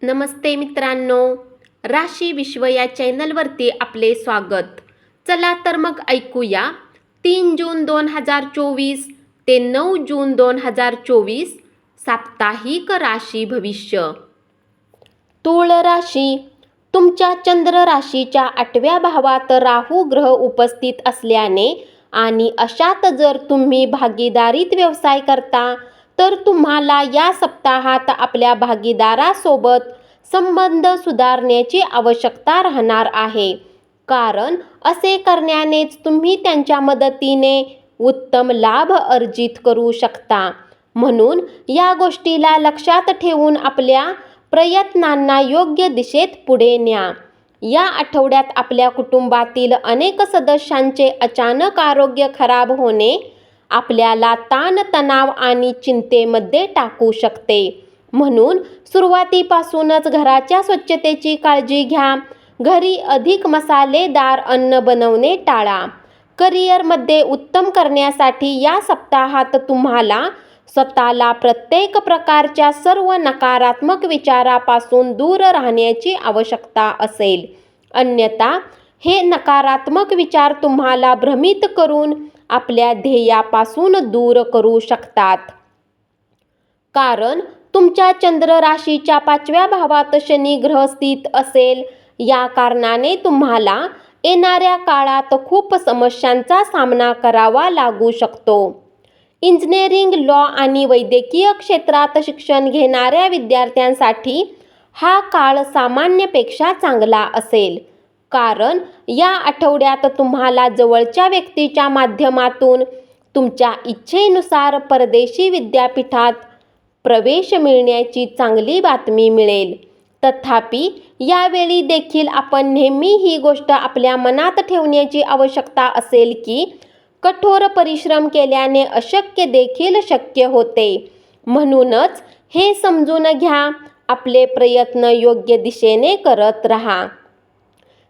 नमस्ते मित्रांनो, राशी विश्व या चॅनलवरती आपले स्वागत. चला तर मग ऐकूया 3 जून 2024 ते 9 जून 2024 साप्ताहिक राशी भविष्य. तूळ राशी. तुमच्या चंद्र राशीच्या 8व्या भावात राहू ग्रह उपस्थित असल्याने आणि अशात जर तुम्ही भागीदारीत व्यवसाय करता तर तुम्हाला या सप्ताहात आपल्या भागीदारासोबत संबंध सुधारण्याची आवश्यकता राहणार आहे, कारण असे करण्यानेच तुम्ही त्यांच्या मदतीने उत्तम लाभ अर्जित करू शकता. म्हणून या गोष्टीला लक्षात ठेवून आपल्या प्रयत्नांना योग्य दिशेत पुढे न्या. या आठवड्यात आपल्या कुटुंबातील अनेक सदस्यांचे अचानक आरोग्य खराब होणे आपल्याला ताणतणाव आणि चिंतेमध्ये टाकू शकते. म्हणून सुरुवातीपासूनच घराच्या स्वच्छतेची काळजी घ्या. घरी अधिक मसालेदार अन्न बनवणे टाळा. करिअरमध्ये उत्तम करण्यासाठी या सप्ताहात तुम्हाला स्वतःला प्रत्येक प्रकारच्या सर्व नकारात्मक विचारापासून दूर राहण्याची आवश्यकता असेल. अन्यथा हे नकारात्मक विचार तुम्हाला भ्रमित करून आपल्या ध्येयापासून दूर करू शकतात. कारण तुमच्या चंद्र राशीच्या 5व्या भावात शनी ग्रह स्थित असेल. या कारणाने तुम्हाला येणाऱ्या काळात खूप समस्यांचा सामना करावा लागू शकतो. इंजिनिअरिंग, लॉ आणि वैद्यकीय क्षेत्रात शिक्षण घेणाऱ्या विद्यार्थ्यांसाठी हा काळ सामान्यपेक्षा चांगला असेल, कारण या आठवड्यात तुम्हाला जवळच्या व्यक्तीच्या माध्यमातून तुमच्या इच्छेनुसार परदेशी विद्यापीठात प्रवेश मिळण्याची चांगली बातमी मिळेल. तथापि यावेळी देखील आपण नेहमी ही गोष्ट आपल्या मनात ठेवण्याची आवश्यकता असेल की कठोर परिश्रम केल्याने अशक्य देखील शक्य होते. म्हणूनच हे समजून घ्या, आपले प्रयत्न योग्य दिशेने करत राहा.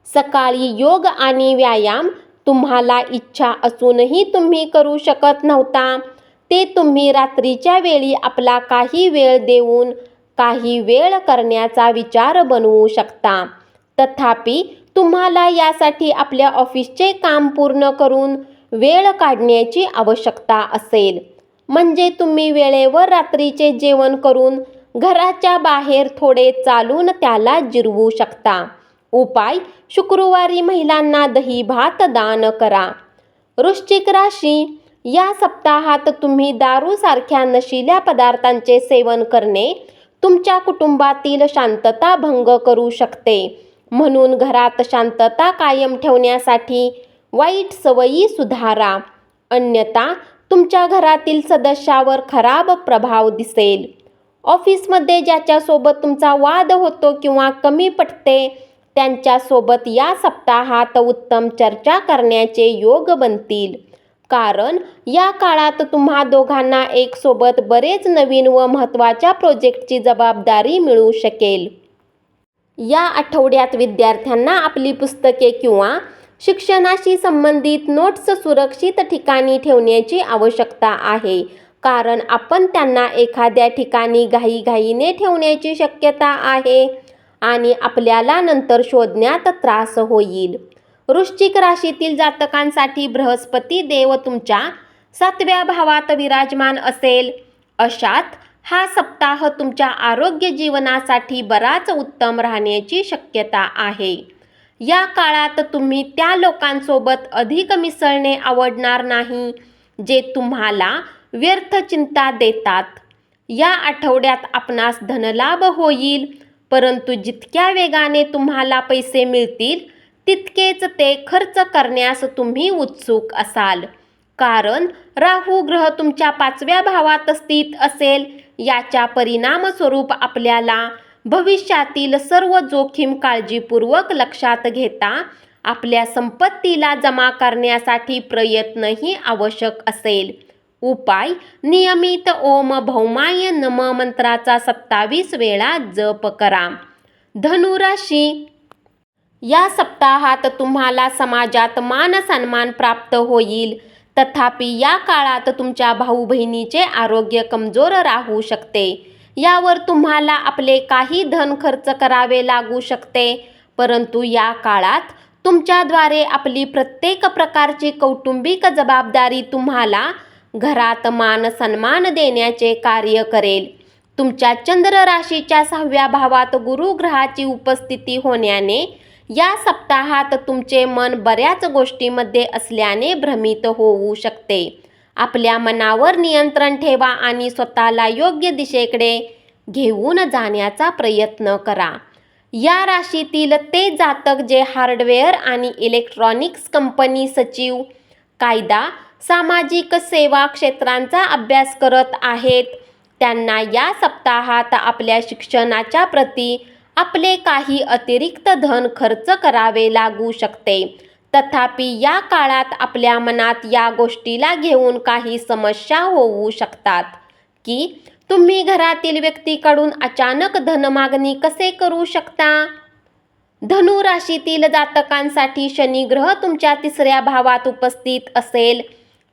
सकाळी योग आणि व्यायाम तुम्हाला इच्छा असूनही तुम्ही करू शकत नव्हता, ते तुम्ही रात्रीच्या वेळी आपला काही वेळ देऊन काही वेळ करण्याचा विचार बनवू शकता. तथापि तुम्हाला यासाठी आपल्या ऑफिसचे काम पूर्ण करून वेळ काढण्याची आवश्यकता असेल. म्हणजे तुम्ही वेळेवर रात्रीचे जेवण करून घराच्या बाहेर थोडे चालून त्याला जिरवू शकता. उपाय: शुक्रवारी महिलांना दही भात दान करा. वृश्चिक राशी. या सप्ताहात तुम्ही दारू सारख्या नशिल्या पदार्थांचे सेवन करणे तुमच्या कुटुंबातील शांतता भंग करू शकते. म्हणून घरात शांतता कायम ठेवण्यासाठी वाईट सवयी सुधारा, अन्यथा तुमच्या घरातील सदस्यावर खराब प्रभाव दिसेल. ऑफिसमध्ये ज्याच्यासोबत तुमचा वाद होतो किंवा कमी पटते त्यांच्यासोबत या सप्ताहात उत्तम चर्चा करण्याचे योग बनतील, कारण या काळात तुम्हा दोघांना एक सोबत बरेच नवीन व महत्त्वाच्या प्रोजेक्टची जबाबदारी मिळू शकेल. या आठवड्यात विद्यार्थ्यांना आपली पुस्तके किंवा शिक्षणाशी संबंधित नोट्स सुरक्षित ठिकाणी ठेवण्याची आवश्यकता आहे, कारण आपण त्यांना एखाद्या ठिकाणी घाईघाईने ठेवण्याची शक्यता आहे आणि आपल्याला नंतर शोधण्यात त्रास होईल. वृश्चिक राशीतील जातकांसाठी बृहस्पती देव तुमच्या 7व्या भावात विराजमान असेल. अशात हा सप्ताह तुमच्या आरोग्य जीवनासाठी बराच उत्तम राहण्याची शक्यता आहे. या काळात तुम्ही त्या लोकांसोबत अधिक मिसळणे आवडणार नाही जे तुम्हाला व्यर्थ चिंता देतात. या आठवड्यात आपणास धनलाभ होईल, परंतु जितक्या वेगाने तुम्हाला पैसे मिळतील तितकेच ते खर्च करण्यास तुम्ही उत्सुक असाल, कारण राहू ग्रह तुमच्या 5व्या भावात स्थित असेल. याच्या परिणामस्वरूप आपल्याला भविष्यातील सर्व जोखीम काळजीपूर्वक लक्षात घेता आपल्या संपत्तीला जमा करण्यासाठी प्रयत्नही आवश्यक असेल. उपाय: नियमित ओम भौमाय नम मंत्राचा 27 वेळा जप करा. धनु राशी. या सप्ताहात तुम्हाला समाजात मान सन्मान प्राप्त होईल. तथापि या काळात तुमच्या भाऊ बहिणीचे आरोग्य कमजोर राहू शकते. यावर तुम्हाला आपले काही धन खर्च करावे लागू शकते, परंतु या काळात तुमच्याद्वारे आपली प्रत्येक प्रकारची कौटुंबिक जबाबदारी तुम्हाला घरात मान सन्मान देण्याचे कार्य करेल. तुमच्या चंद्र राशीच्या 6व्या भावात गुरु ग्रहाची उपस्थिती होण्याने या सप्ताहात तुमचे मन बऱ्याच गोष्टींमध्ये असल्याने भ्रमित होऊ शकते. आपल्या मनावर नियंत्रण ठेवा आणि स्वतःला योग्य दिशेकडे घेऊन जाण्याचा प्रयत्न करा. या राशीतील ते जातक जे हार्डवेअर आणि इलेक्ट्रॉनिक्स कंपनी, सचिव, कायदा, सामाजिक सेवा क्षेत्रांचा अभ्यास करत आहेत, त्यांना या सप्ताहात आपल्या शिक्षणाच्या प्रती आपले काही अतिरिक्त धन खर्च करावे लागू शकते. तथापि या काळात आपल्या मनात या गोष्टीला घेऊन काही समस्या होऊ शकतात की तुम्ही घरातील व्यक्तीकडून अचानक धनमागणी कसे करू शकता. धनु राशीतील जातकांसाठी शनी ग्रह तुमच्या 3ऱ्या भावात उपस्थित असेल.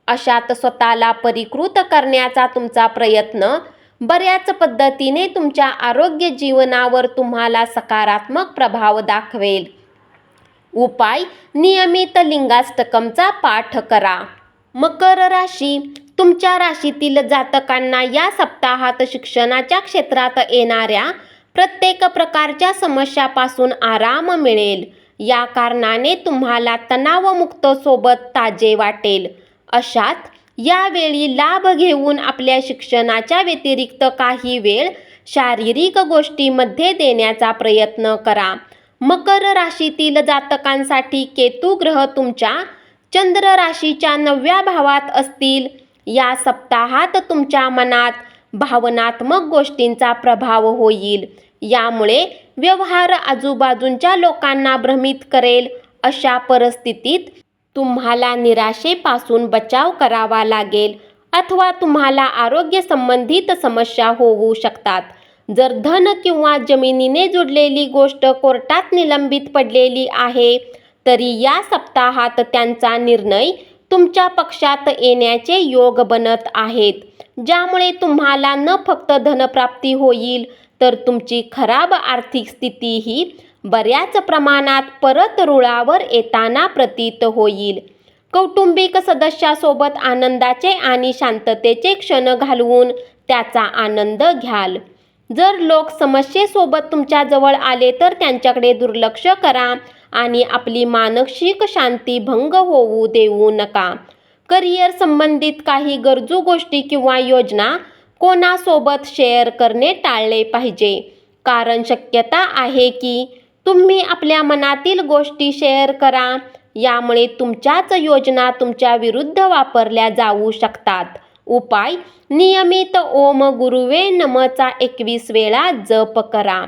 अशात स्वतःला परिकृत करण्याचा तुमचा प्रयत्न बऱ्याच पद्धतीने तुमच्या आरोग्य जीवनावर तुम्हाला सकारात्मक प्रभाव दाखवेल. उपाय: नियमित लिंगाष्टकमचा पाठ करा. मकर राशी: तुमच्या राशीतील जातकांना या सप्ताहात शिक्षणाच्या क्षेत्रात येणाऱ्या प्रत्येक प्रकारच्या समस्यापासून आराम मिळेल. या कारणाने तुम्हाला तणावमुक्त सोबत ताजे वाटेल. अशात यावेळी लाभ घेऊन आपल्या शिक्षणाच्या व्यतिरिक्त काही वेळ शारीरिक गोष्टींमध्ये देण्याचा प्रयत्न करा. मकर राशीतील जातकांसाठी केतू ग्रह तुमच्या चंद्र राशीच्या 9व्या भावात असतील. या सप्ताहात तुमच्या मनात भावनात्मक गोष्टींचा प्रभाव होईल. यामुळे व्यवहार आजूबाजूच्या लोकांना भ्रमित करेल. अशा परिस्थितीत तुम्हाला निराशेपासून बचाव करावा लागेल अथवा तुम्हाला आरोग्य संबंधित समस्या होऊ शकतात. जर धन किंवा जमिनीने जुडलेली गोष्ट कोर्टात निलंबित पडलेली आहे, तरी या सप्ताहात त्यांचा निर्णय तुमच्या पक्षात येण्याचे योग बनत आहेत, ज्यामुळे तुम्हाला न फक्त धनप्राप्ती होईल तर तुमची खराब आर्थिक स्थितीही बऱ्याच प्रमाणात परत रुळावर येताना प्रतीत होईल. कौटुंबिक सदस्यासोबत आनंदाचे आणि शांततेचे क्षण घालवून त्याचा आनंद घ्याल. जर लोक समस्येसोबत तुमच्या जवळ आले तर त्यांच्याकडे दुर्लक्ष करा आणि आपली मानसिक शांती भंग होऊ देऊ नका. करिअर संबंधित काही गरजू गोष्टी किंवा योजना कोणासोबत शेअर करणे टाळले पाहिजे, कारण शक्यता आहे की तुम्ही आपल्या मनातील गोष्टी शेअर करा. यामुळे तुमच्याच योजना तुमच्या विरुद्ध वापरल्या जाऊ शकतात. उपाय: नियमित ओम गुरुवे नमःचा 21 वेळा जप करा.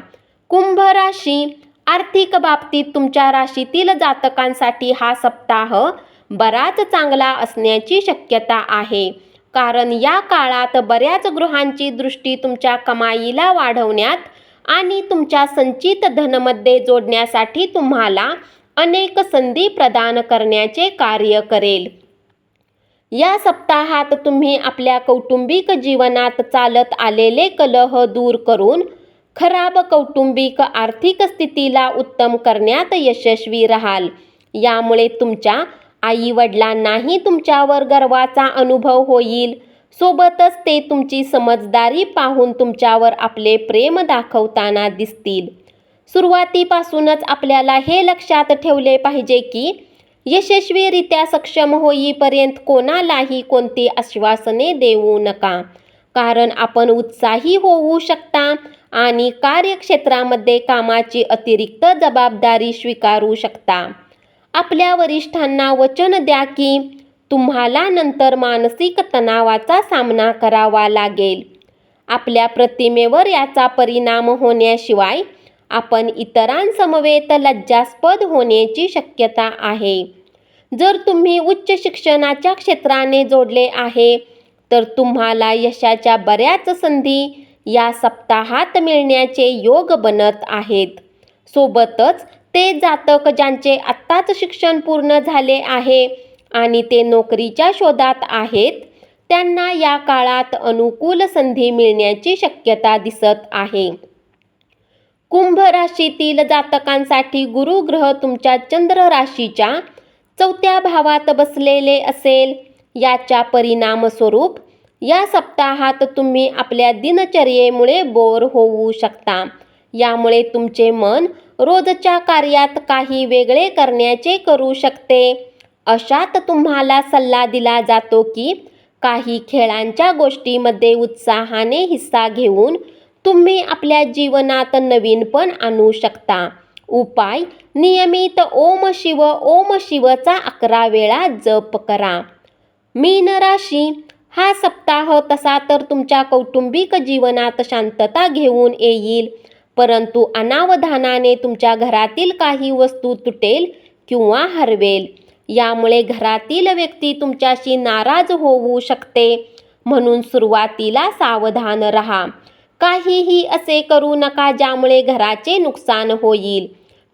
कुंभ राशी: आर्थिक बाबतीत तुमच्या राशीतील जातकांसाठी हा सप्ताह बराच चांगला असण्याची शक्यता आहे, कारण या काळात बऱ्याच ग्रहांची दृष्टी तुमच्या कमाईला वाढवण्यात आणि तुमच्या संचित धनमध्ये जोडण्यासाठी तुम्हाला अनेक संधी प्रदान करण्याचे कार्य करेल. या सप्ताहात तुम्ही आपल्या कौटुंबिक जीवनात चालत आलेले कलह दूर करून खराब कौटुंबिक आर्थिक स्थितीला उत्तम करण्यात यशस्वी राहाल. यामुळे तुमच्या आई-वडिलांनाही तुमच्यावर गर्वाचा अनुभव होईल. सोबतच ते तुमची समजदारी पाहून तुमच्यावर आपले प्रेम दाखवताना दिसतील. सुरुवातीपासूनच आपल्याला हे लक्षात ठेवले पाहिजे की यशस्वीरित्या सक्षम होईपर्यंत कोणालाही कोणती आश्वासने देऊ नका, कारण आपण उत्साही होऊ शकता आणि कार्यक्षेत्रामध्ये कामाची अतिरिक्त जबाबदारी स्वीकारू शकता. आपल्या वरिष्ठांना वचन द्या की तुम्हाला नंतर मानसिक तणावाचा सामना करावा लागेल. आपल्या प्रतिमेवर याचा परिणाम होण्याशिवाय आपण इतरांसमवेत लज्जास्पद होण्याची शक्यता आहे. जर तुम्ही उच्च शिक्षणाच्या क्षेत्राने जोडले आहे तर तुम्हाला यशाच्या बऱ्याच संधी या सप्ताहात मिळण्याचे योग बनत आहेत. सोबतच ते जातक ज्यांचे आत्ताच शिक्षण पूर्ण झाले आहे आणि ते नोकरीच्या शोधात आहेत, त्यांना या काळात अनुकूल संधी मिळण्याची शक्यता दिसत आहे. कुंभ राशीतील जातकांसाठी गुरु ग्रह तुमच्या चंद्र राशीच्या 4थ्या भावात बसलेले असेल. याच्या परिणामस्वरूप या सप्ताहात तुम्ही आपल्या दिनचर्येमुळे बोर होऊ शकता. यामुळे तुमचे मन रोजच्या कार्यात काही वेगळे करण्याचे करू शकते. अशात तुम्हाला सल्ला दिला जातो की काही खेळांच्या गोष्टीमध्ये उत्साहाने हिस्सा घेऊन तुम्ही आपल्या जीवनात नवीनपण आणू शकता. उपाय: नियमित ओम शिवचा 11 वेळा जप करा. मीन राशी: हा सप्ताह तसा तर तुमच्या कौटुंबिक जीवनात शांतता घेऊन येईल, परंतु अनावधानाने तुमच्या घरातील काही वस्तू तुटेल किंवा हरवेल. यामुळे घरातील व्यक्ती तुमच्याशी नाराज होऊ शकते, म्हणून सुरुवातीला सावधान राहा. काहीही असे करू नका ज्यामुळे घराचे नुकसान होईल.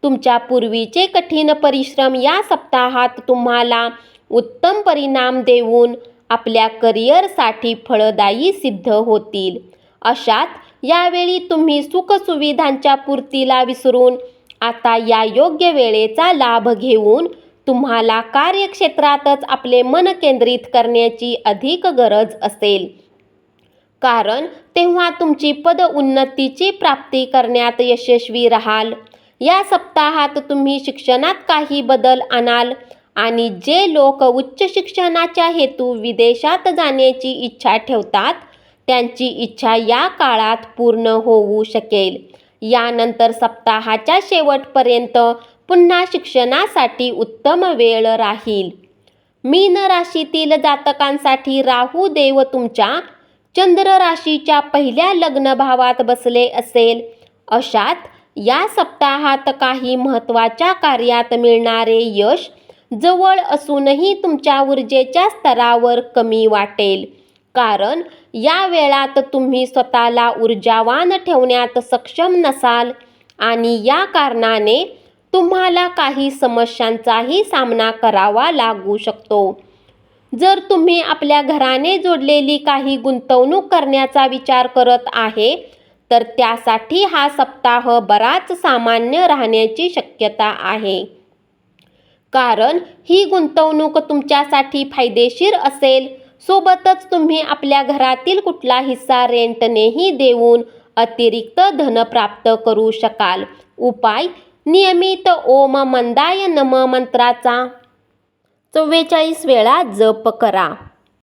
तुमच्या पूर्वीचे कठीण परिश्रम या सप्ताहात तुम्हाला उत्तम परिणाम देऊन आपल्या करिअरसाठी फळदायी सिद्ध होतील. अशात यावेळी तुम्ही सुखसुविधांच्या पूर्तीला विसरून आता या योग्य वेळेचा लाभ घेऊन तुम्हाला कार्यक्षेत्रातच आपले मन केंद्रित करण्याची अधिक गरज असेल, कारण तेव्हा तुमची पद उन्नतीची प्राप्ती करण्यात यशस्वी राहाल. या सप्ताहात तुम्ही शिक्षणात काही बदल आणाल आणि जे लोक उच्च शिक्षणाच्या हेतू विदेशात जाण्याची इच्छा ठेवतात त्यांची इच्छा या काळात पूर्ण होऊ शकेल. यानंतर सप्ताहाच्या शेवटपर्यंत पुन्हा शिक्षणासाठी उत्तम वेळ राहील. मीन राशीतील जातकांसाठी राहू देव तुमच्या चंद्र राशीच्या पहिल्या लग्न भावात बसले असेल. अशात या सप्ताहात काही महत्त्वाच्या कार्यात मिळणारे यश जवळ असूनही तुमच्या ऊर्जेच्या स्तरावर कमी वाटेल, कारण या वेळात तुम्ही स्वतःला ऊर्जावान ठेवण्यात सक्षम नसाल आणि या कारणाने तुम्हाला काही समस्यांचाही सामना करावा लागू शकतो. जर तुम्ही आपल्या घराने जोडलेली काही गुंतवणूक करण्याचा विचार करत आहे तर त्यासाठी हा सप्ताह बराच सामान्य राहण्याची शक्यता आहे, कारण ही गुंतवणूक तुमच्यासाठी फायदेशीर असेल. सोबतच तुम्ही आपल्या घरातील कुठला हिस्सा रेंटनेही देऊन अतिरिक्त धन प्राप्त करू शकाल. उपाय: नियमित ओम मंदाय नमः मंत्राचा 44 वेळा जप करा.